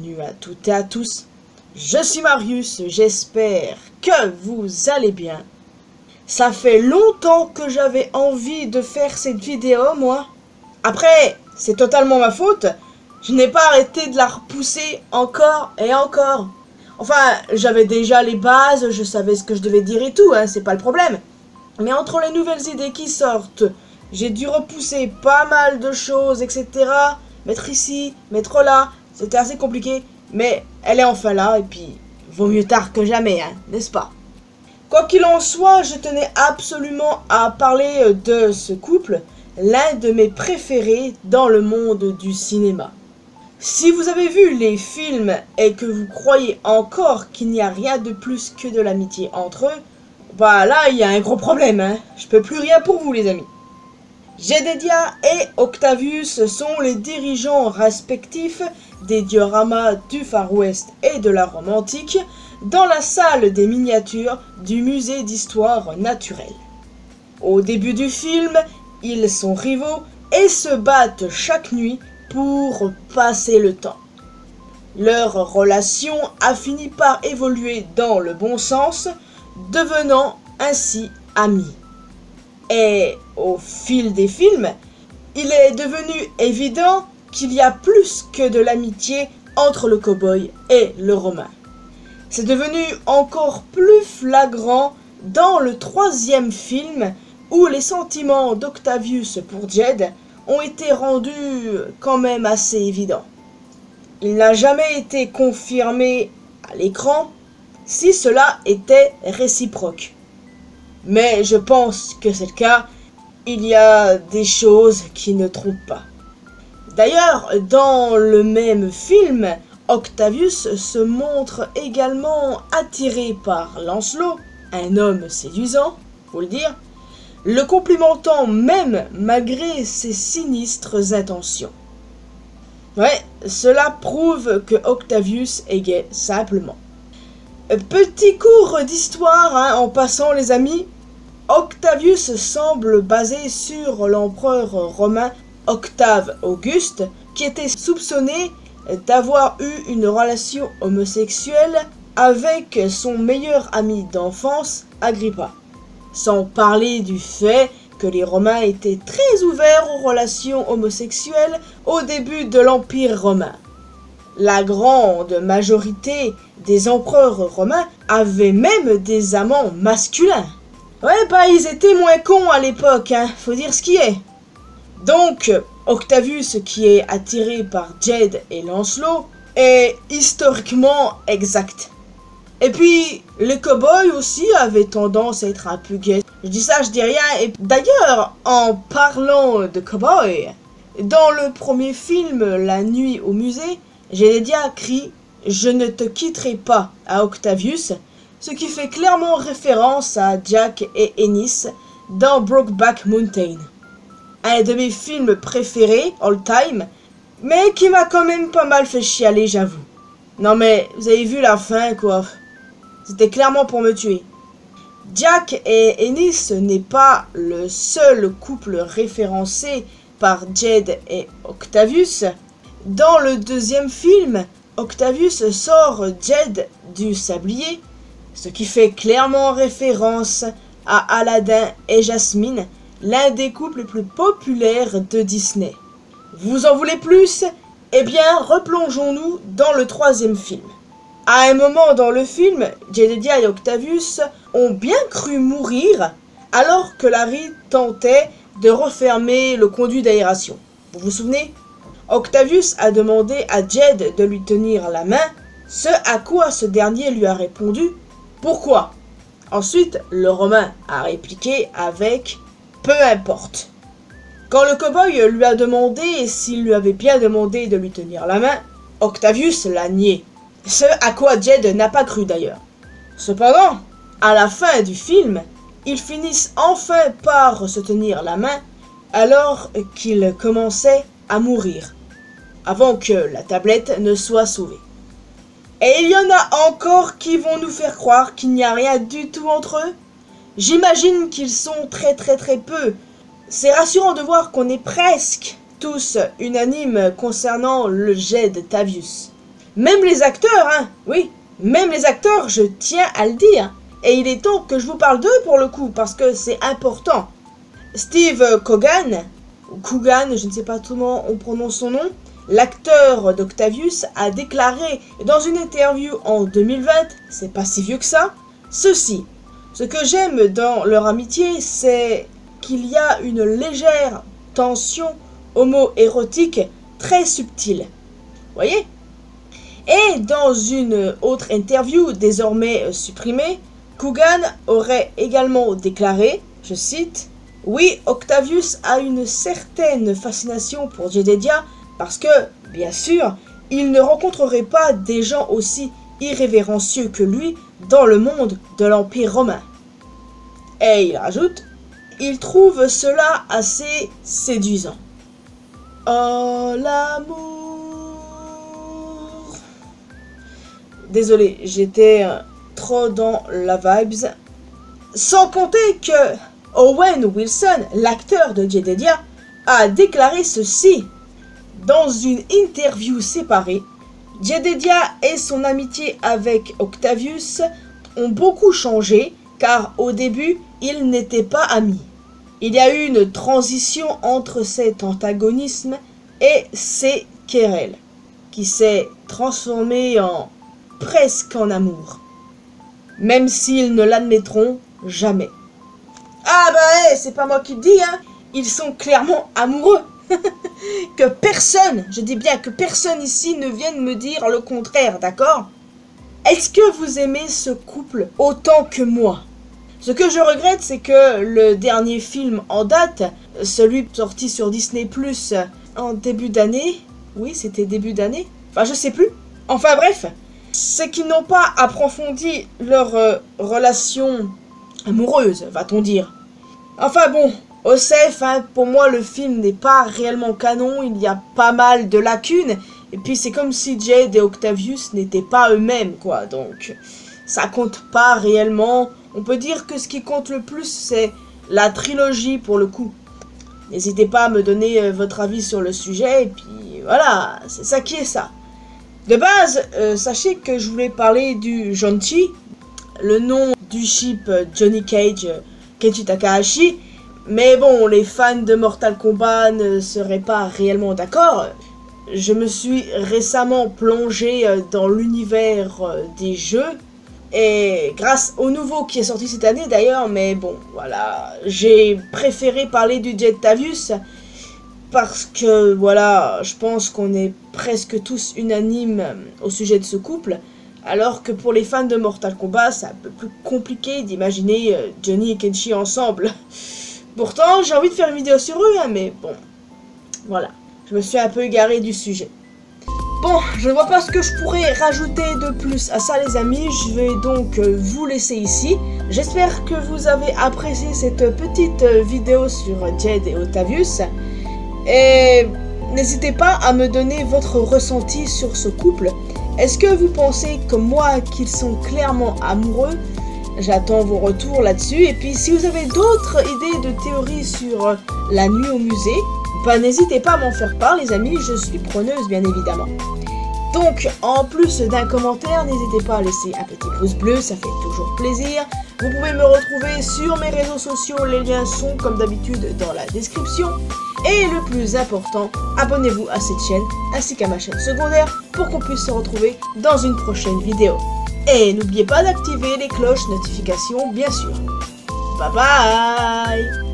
bienvenue à toutes et à tous. Je suis Marius, j'espère que vous allez bien. Ça fait longtemps que j'avais envie de faire cette vidéo, moi. Après, c'est totalement ma faute. Je n'ai pas arrêté de la repousser encore et encore. Enfin, j'avais déjà les bases, je savais ce que je devais dire et tout, hein, c'est pas le problème. Mais entre les nouvelles idées qui sortent, j'ai dû repousser pas mal de choses, etc. Mettre ici, mettre là, c'était assez compliqué. Mais elle est enfin là, et puis vaut mieux tard que jamais, hein, n'est-ce pas? Quoi qu'il en soit, je tenais absolument à parler de ce couple, l'un de mes préférés dans le monde du cinéma. Si vous avez vu les films et que vous croyez encore qu'il n'y a rien de plus que de l'amitié entre eux, bah là il y a un gros problème, hein. Je peux plus rien pour vous les amis. Jedediah et Octavius sont les dirigeants respectifs des dioramas du Far West et de la Rome antique dans la salle des miniatures du musée d'histoire naturelle. Au début du film, ils sont rivaux et se battent chaque nuit pour passer le temps. Leur relation a fini par évoluer dans le bon sens, devenant ainsi amis. Et au fil des films, il est devenu évident qu'il y a plus que de l'amitié entre le cow-boy et le Romain. C'est devenu encore plus flagrant dans le troisième film où les sentiments d'Octavius pour Jed ont été rendus quand même assez évidents. Il n'a jamais été confirmé à l'écran si cela était réciproque. Mais je pense que c'est le cas, il y a des choses qui ne trompent pas. D'ailleurs, dans le même film, Octavius se montre également attiré par Lancelot, un homme séduisant, faut le dire, le complimentant même malgré ses sinistres intentions. Ouais, cela prouve que Octavius est gay, simplement. Petit cours d'histoire, hein, en passant les amis. Octavius semble basé sur l'empereur romain Octave Auguste, qui était soupçonné d'avoir eu une relation homosexuelle avec son meilleur ami d'enfance, Agrippa. Sans parler du fait que les Romains étaient très ouverts aux relations homosexuelles au début de l'Empire romain. La grande majorité des empereurs romains avaient même des amants masculins. Ouais, bah ils étaient moins cons à l'époque, hein, faut dire ce qui est. Donc, Octavius, qui est attiré par Jed et Lancelot, est historiquement exact. Et puis, les cow-boys aussi avaient tendance à être un peu gays. Je dis ça, je dis rien. Et d'ailleurs, en parlant de cow-boys, dans le premier film, La nuit au musée, Jedediah crie « Je ne te quitterai pas » à Octavius, ce qui fait clairement référence à Jack et Ennis dans Brokeback Mountain. Un de mes films préférés, all time, mais qui m'a quand même pas mal fait chialer, j'avoue. Non mais, vous avez vu la fin, quoi. C'était clairement pour me tuer. Jack et Ennis n'est pas le seul couple référencé par Jed et Octavius. Dans le deuxième film, Octavius sort Jed du sablier, ce qui fait clairement référence à Aladdin et Jasmine, l'un des couples les plus populaires de Disney. Vous en voulez plus? Eh bien, replongeons-nous dans le troisième film. À un moment dans le film, Jedediah et Octavius ont bien cru mourir alors que Larry tentait de refermer le conduit d'aération. Vous vous souvenez? Octavius a demandé à Jed de lui tenir la main, ce à quoi ce dernier lui a répondu « Pourquoi ?» Ensuite, le Romain a répliqué avec « Peu importe ». Quand le cow-boy lui a demandé s'il lui avait bien demandé de lui tenir la main, Octavius l'a nié. Ce à quoi Jed n'a pas cru d'ailleurs. Cependant, à la fin du film, ils finissent enfin par se tenir la main alors qu'ils commençaient à mourir, avant que la tablette ne soit sauvée. Et il y en a encore qui vont nous faire croire qu'il n'y a rien du tout entre eux. J'imagine qu'ils sont très peu. C'est rassurant de voir qu'on est presque tous unanimes concernant le jet de Tavius. Même les acteurs, hein, oui, même les acteurs, je tiens à le dire. Et il est temps que je vous parle d'eux pour le coup, parce que c'est important. Steve Coogan, ou Coogan, je ne sais pas comment on prononce son nom, l'acteur d'Octavius a déclaré dans une interview en 2020, c'est pas si vieux que ça, ceci. Ce que j'aime dans leur amitié, c'est qu'il y a une légère tension homo-érotique très subtile. Voyez? Et dans une autre interview désormais supprimée, Coogan aurait également déclaré, je cite, « Oui, Octavius a une certaine fascination pour Jedediah parce que, bien sûr, il ne rencontrerait pas des gens aussi irrévérencieux que lui dans le monde de l'Empire romain. » Et il rajoute, « Il trouve cela assez séduisant. » Oh, l'amour. Désolé, j'étais trop dans la vibes. Sans compter que Owen Wilson, l'acteur de Jedediah, a déclaré ceci. Dans une interview séparée, Jedediah et son amitié avec Octavius ont beaucoup changé car au début, ils n'étaient pas amis. Il y a eu une transition entre cet antagonisme et ces querelles, qui s'est transformée presque en amour. Même s'ils ne l'admettront jamais. Ah bah c'est pas moi qui le dis, hein. Ils sont clairement amoureux. Que personne, je dis bien que personne ici ne vienne me dire le contraire, d'accord? Est-ce que vous aimez ce couple autant que moi? Ce que je regrette, c'est que le dernier film en date, celui sorti sur Disney+, en début d'année, oui, c'était début d'année, enfin je sais plus, enfin bref, c'est qu'ils n'ont pas approfondi leur relation amoureuse, va-t-on dire. Enfin bon, Osef, hein, pour moi le film n'est pas réellement canon, il y a pas mal de lacunes, et puis c'est comme si Jade et Octavius n'étaient pas eux-mêmes, quoi, donc ça compte pas réellement. On peut dire que ce qui compte le plus, c'est la trilogie pour le coup. N'hésitez pas à me donner votre avis sur le sujet, et puis voilà, c'est ça qui est ça. De base, sachez que je voulais parler du Jonchi, le nom du ship Johnny Cage, Kenji Takahashi, mais bon, les fans de Mortal Kombat ne seraient pas réellement d'accord. Je me suis récemment plongé dans l'univers des jeux, et grâce au nouveau qui est sorti cette année d'ailleurs, mais bon, voilà, j'ai préféré parler du Jetavius parce que, voilà, je pense qu'on est presque tous unanimes au sujet de ce couple, alors que pour les fans de Mortal Kombat, c'est un peu plus compliqué d'imaginer Johnny et Kenshi ensemble. Pourtant, j'ai envie de faire une vidéo sur eux, hein, mais bon, voilà, je me suis un peu égaré du sujet. Bon, je ne vois pas ce que je pourrais rajouter de plus à ça les amis, je vais donc vous laisser ici. J'espère que vous avez apprécié cette petite vidéo sur Jade et Octavius. Et n'hésitez pas à me donner votre ressenti sur ce couple. Est-ce que vous pensez comme moi qu'ils sont clairement amoureux? J'attends vos retours là-dessus. Et puis si vous avez d'autres idées de théories sur la nuit au musée, bah, n'hésitez pas à m'en faire part les amis, je suis preneuse bien évidemment. Donc en plus d'un commentaire, n'hésitez pas à laisser un petit pouce bleu, ça fait toujours plaisir. Vous pouvez me retrouver sur mes réseaux sociaux, les liens sont comme d'habitude dans la description. Et le plus important, abonnez-vous à cette chaîne ainsi qu'à ma chaîne secondaire pour qu'on puisse se retrouver dans une prochaine vidéo. Et n'oubliez pas d'activer les cloches notifications bien sûr. Bye bye!